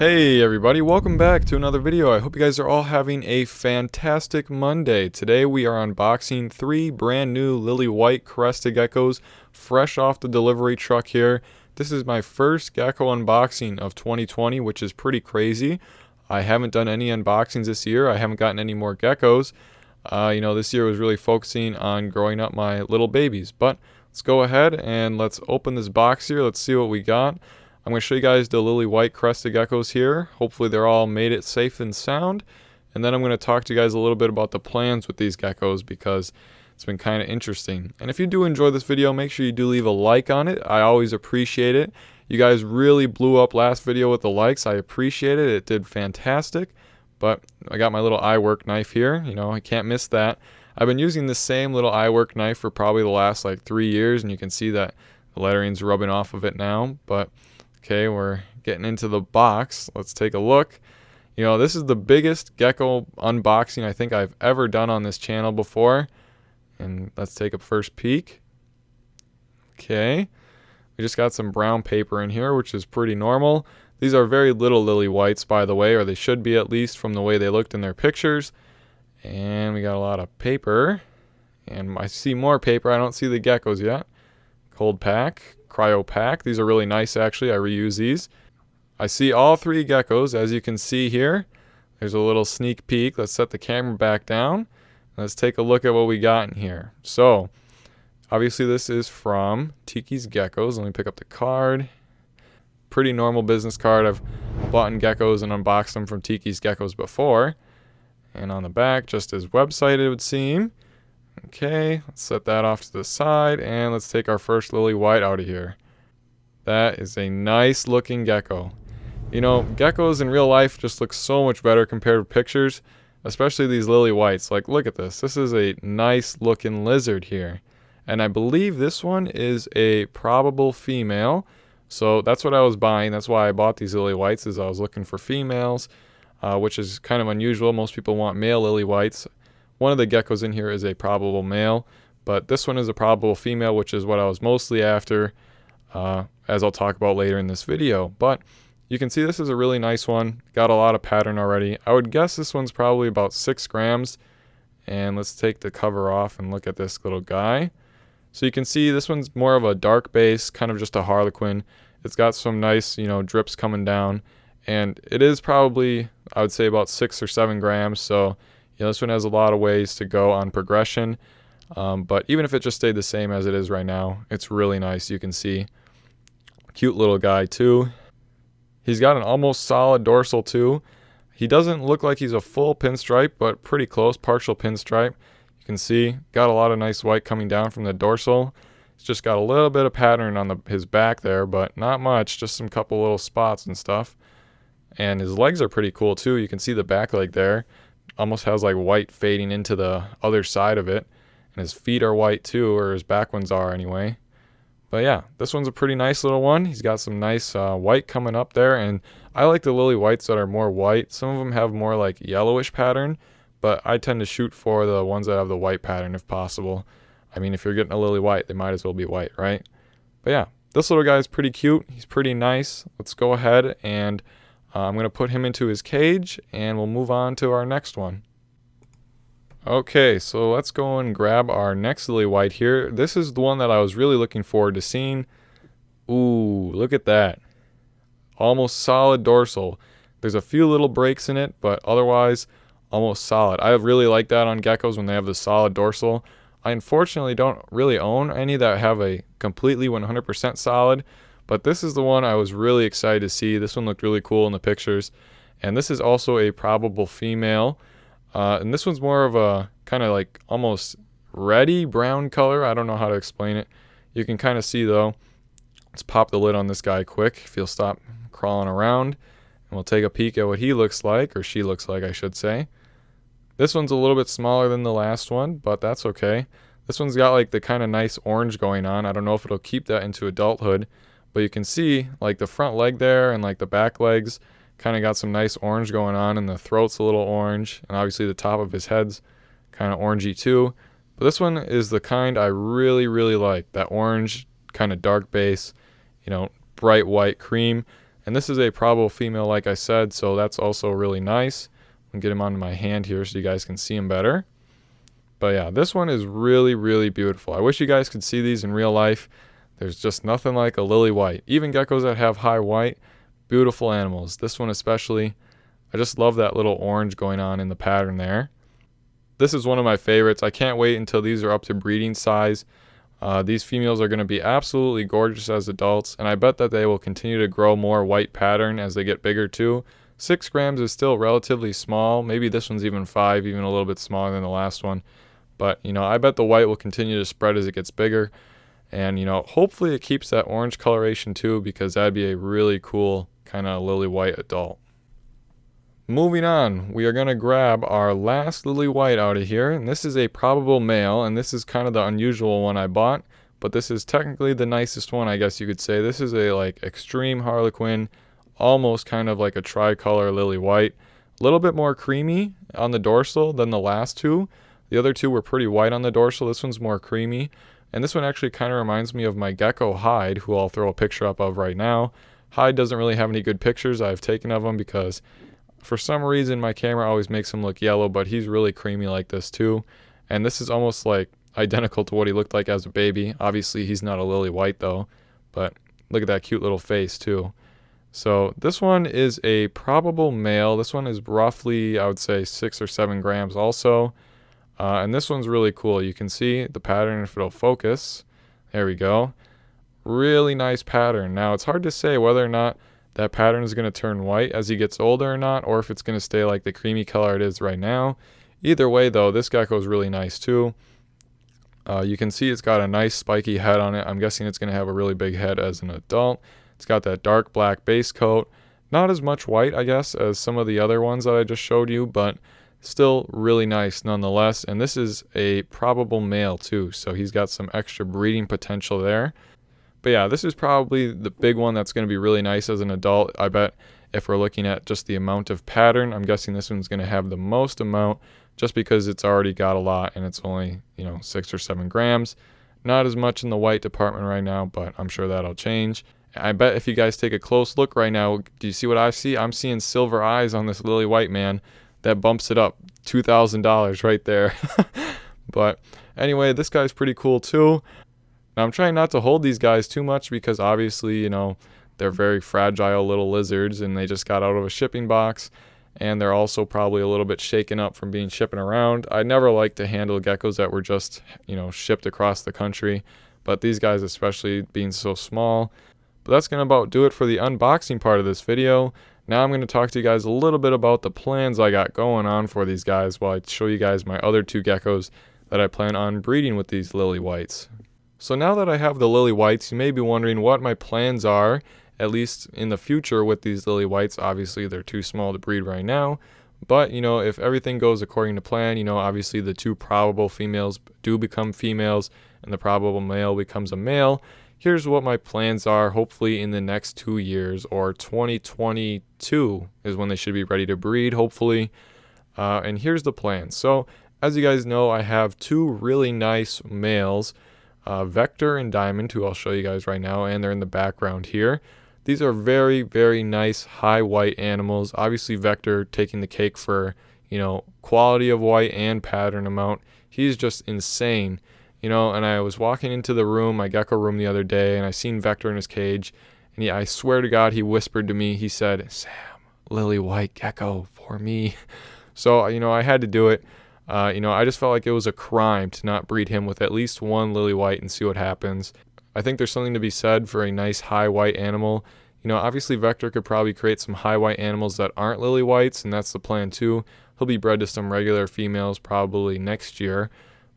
Hey everybody, welcome back to another video. I hope you guys are all having a fantastic Monday. Today we are unboxing 3 brand new Lilly white Crested Geckos fresh off the delivery truck here. This is my first gecko unboxing of 2020, which is pretty crazy. I haven't done any unboxings this year. I haven't gotten any more geckos. This year was really focusing on growing up my little babies. But let's go ahead and let's open this box here. Let's see what we got. I'm going to show you guys the Lilly white Crested Geckos here. Hopefully they're all made it safe and sound. And then I'm going to talk to you guys a little bit about the plans with these geckos because it's been kind of interesting. And if you do enjoy this video, make sure you do leave a like on it. I always appreciate it. You guys really blew up last video with the likes. I appreciate it. It did fantastic. But I got my little iWork knife here. I can't miss that. I've been using the same little iWork knife for probably the last 3 years. And you can see that the lettering's rubbing off of it now. But okay, we're getting into the box. Let's take a look. This is the biggest gecko unboxing I think I've ever done on this channel before. And let's take a first peek. Okay. We just got some brown paper in here, which is pretty normal. These are very little Lilly whites, by the way, or they should be at least from the way they looked in their pictures. And we got a lot of paper. And I see more paper. I don't see the geckos yet. Cold pack. Cryo pack. These are really nice actually. I reuse these. I see all 3 geckos as you can see here. There's a little sneak peek. Let's set the camera back down. Let's take a look at what we got in here. So obviously this is from Tiki's Geckos. Let me pick up the card. Pretty normal business card. I've bought in geckos and unboxed them from Tiki's Geckos before. And on the back, just his website it would seem. Okay, let's set that off to the side, and let's take our first Lilly white out of here. That is a nice looking gecko. Geckos in real life just look so much better compared to pictures, especially these Lilly whites. Look at this. This is a nice looking lizard here. And I believe this one is a probable female. So that's what I was buying. That's why I bought these Lilly whites, is I was looking for females, which is kind of unusual. Most people want male Lilly whites. One of the geckos in here is a probable male, but this one is a probable female, which is what I was mostly after, as I'll talk about later in this video. But you can see this is a really nice one. Got a lot of pattern already. I would guess this one's probably about 6 grams. And let's take the cover off and look at this little guy. So you can see this one's more of a dark base, kind of just a harlequin. It's got some nice, drips coming down. And it is probably, I would say, about 6 or 7 grams. So this one has a lot of ways to go on progression, but even if it just stayed the same as it is right now, it's really nice. You can see, cute little guy too. He's got an almost solid dorsal too. He doesn't look like he's a full pinstripe, but pretty close, partial pinstripe. You can see, got a lot of nice white coming down from the dorsal. It's just got a little bit of pattern on his back there, but not much, just some couple little spots and stuff. And his legs are pretty cool too. You can see the back leg there. Almost has white fading into the other side of it, and his feet are white too, or his back ones are anyway. But yeah, this one's a pretty nice little one. He's got some nice white coming up there, and I like the Lilly whites that are more white. Some of them have more yellowish pattern, but I tend to shoot for the ones that have the white pattern if possible. I mean, if you're getting a Lilly white, they might as well be white, right? But yeah, this little guy is pretty cute. He's pretty nice. Let's go ahead and I'm going to put him into his cage, and we'll move on to our next one. Okay, so let's go and grab our next Lilly white here. This is the one that I was really looking forward to seeing. Ooh, look at that. Almost solid dorsal. There's a few little breaks in it, but otherwise almost solid. I really like that on geckos when they have the solid dorsal. I unfortunately don't really own any that have a completely 100% solid. But this is the one I was really excited to see. This one looked really cool in the pictures. And this is also a probable female. And this one's more of a kind of almost reddy brown color. I don't know how to explain it. You can kind of see though. Let's pop the lid on this guy quick if you'll stop crawling around. And we'll take a peek at what he looks like, or she looks like, I should say. This one's a little bit smaller than the last one, but that's okay. This one's got the kind of nice orange going on. I don't know if it'll keep that into adulthood. But you can see the front leg there and the back legs kind of got some nice orange going on, and the throat's a little orange, and obviously the top of his head's kind of orangey too. But this one is the kind I really like. That orange kind of dark base, bright white cream. And this is a probable female, like I said, so that's also really nice. I'll get him onto my hand here so you guys can see him better. But yeah, this one is really, really beautiful. I wish you guys could see these in real life. There's just nothing like a lily white. Even geckos that have high white, beautiful animals. This one especially, I just love that little orange going on in the pattern there. This is one of my favorites. I can't wait until these are up to breeding size. These females are going to be absolutely gorgeous as adults, and I bet that they will continue to grow more white pattern as they get bigger too. 6 grams is still relatively small. Maybe this one's even 5, even a little bit smaller than the last one. But, you know, I bet the white will continue to spread as it gets bigger. And, you know, hopefully it keeps that orange coloration too, because that'd be a really cool kind of lily white adult. Moving on, we are going to grab our last lily white out of here. And this is a probable male, and this is kind of the unusual one I bought. But this is technically the nicest one, I guess you could say. This is a like extreme harlequin, almost kind of like a tricolor lily white. A little bit more creamy on the dorsal than the last two. The other two were pretty white on the dorsal. This one's more creamy. And this one actually kind of reminds me of my gecko Hyde, who I'll throw a picture up of right now. Hyde doesn't really have any good pictures I've taken of him because for some reason my camera always makes him look yellow, but he's really creamy like this too. And this is almost like identical to what he looked like as a baby. Obviously he's not a lily white though, but look at that cute little face too. So this one is a probable male. This one is roughly, I would say, 6 or 7 grams also. And this one's really cool. You can see the pattern if it'll focus. There we go. Really nice pattern. Now it's hard to say whether or not that pattern is going to turn white as he gets older or not, or if it's going to stay like the creamy color it is right now. Either way though, this gecko is really nice too. You can see it's got a nice spiky head on it. I'm guessing it's going to have a really big head as an adult. It's got that dark black base coat. Not as much white, I guess, as some of the other ones that I just showed you, but still really nice nonetheless. And this is a probable male too, so he's got some extra breeding potential there. But yeah, this is probably the big one that's going to be really nice as an adult. I bet if we're looking at just the amount of pattern, I'm guessing this one's going to have the most amount just because it's already got a lot and it's only, you know, 6 or 7 grams. Not as much in the white department right now, but I'm sure that'll change. I bet if you guys take a close look right now, do you see what I see? I'm seeing silver eyes on this lily white man. That bumps it up $2,000 right there. But anyway, this guy's pretty cool too. Now I'm trying not to hold these guys too much because obviously, you know, they're very fragile little lizards and they just got out of a shipping box. And they're also probably a little bit shaken up from being shipping around. I never like to handle geckos that were just, you know, shipped across the country. But these guys especially being so small. But that's going to about do it for the unboxing part of this video. Now I'm going to talk to you guys a little bit about the plans I got going on for these guys while I show you guys my other 2 geckos that I plan on breeding with these lily whites. So now that I have the lily whites, you may be wondering what my plans are, at least in the future with these lily whites. Obviously they're too small to breed right now, but you know, if everything goes according to plan, you know, obviously the 2 probable females do become females and the probable male becomes a male. Here's what my plans are, hopefully in the next 2 years, or 2022 is when they should be ready to breed, hopefully. And here's the plan. So, as you guys know, I have 2 really nice males, Vector and Diamond, who I'll show you guys right now, and they're in the background here. These are very, very nice, high white animals. Obviously, Vector taking the cake for, you know, quality of white and pattern amount. He's just insane. You know, and I was walking into the room, my gecko room the other day, and I seen Vector in his cage, and I swear to God, he whispered to me, he said, "Sam, lily white gecko for me." So, you know, I had to do it. You know, I just felt like it was a crime to not breed him with at least 1 lily white and see what happens. I think there's something to be said for a nice high white animal. You know, obviously Vector could probably create some high white animals that aren't lily whites, and that's the plan too. He'll be bred to some regular females probably next year,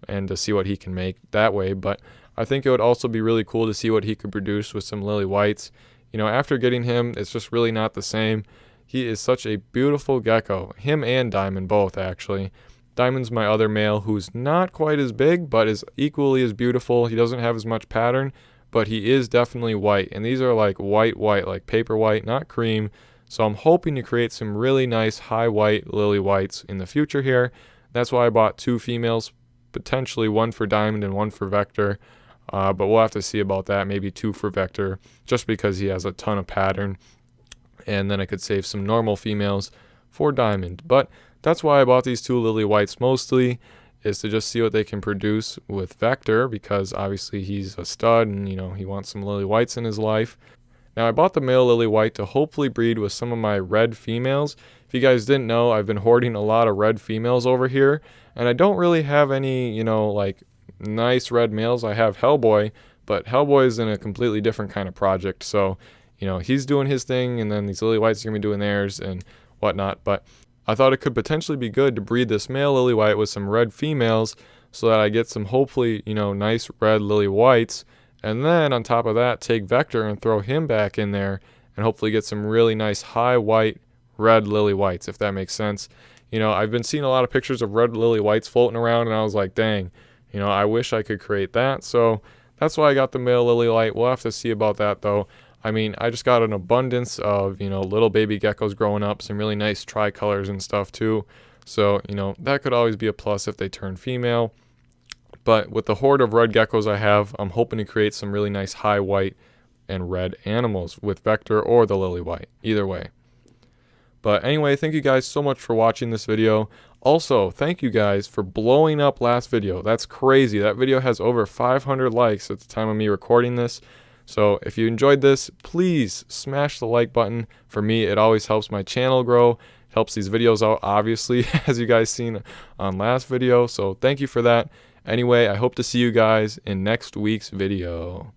and to see what he can make that way. But I think it would also be really cool to see what he could produce with some lily whites. You know, after getting him, it's just really not the same. He is such a beautiful gecko. Him and Diamond both, actually. Diamond's my other male, who's not quite as big, but is equally as beautiful. He doesn't have as much pattern, but he is definitely white. And these are like white, like paper white, not cream. So I'm hoping to create some really nice high white lily whites in the future here. That's why I bought 2 females, potentially 1 for Diamond and 1 for Vector, but we'll have to see about that. Maybe 2 for Vector, just because he has a ton of pattern. and then I could save some normal females for diamond. But that's why I bought these two Lilly whites mostly, is to just see what they can produce with Vector, because obviously he's a stud and he wants some Lilly whites in his life. Now I bought the male Lilly white to hopefully breed with some of my red females. If you guys didn't know, I've been hoarding a lot of red females over here, and I don't really have any like nice red males. I have Hellboy, but Hellboy is in a completely different kind of project, so he's doing his thing, and then these Lilly whites are gonna be doing theirs and whatnot. But I thought it could potentially be good to breed this male Lilly white with some red females, so that I get some hopefully nice red Lilly whites, and then on top of that take Vector and throw him back in there and hopefully get some really nice high white red Lilly whites, if that makes sense. I've been seeing a lot of pictures of red Lilly whites floating around, and I was like, dang, I wish I could create that. So that's why I got the male Lilly white. We'll have to see about that though. I mean, I just got an abundance of, little baby geckos growing up, some really nice tricolors and stuff too. So, that could always be a plus if they turn female. But with the horde of red geckos I have, I'm hoping to create some really nice high white and red animals with Vector or the Lilly white, either way. But anyway, thank you guys so much for watching this video. Also, thank you guys for blowing up last video. That's crazy. That video has over 500 likes at the time of me recording this. So if you enjoyed this, please smash the like button. For me, it always helps my channel grow. It helps these videos out, obviously, as you guys seen on last video. So thank you for that. Anyway, I hope to see you guys in next week's video.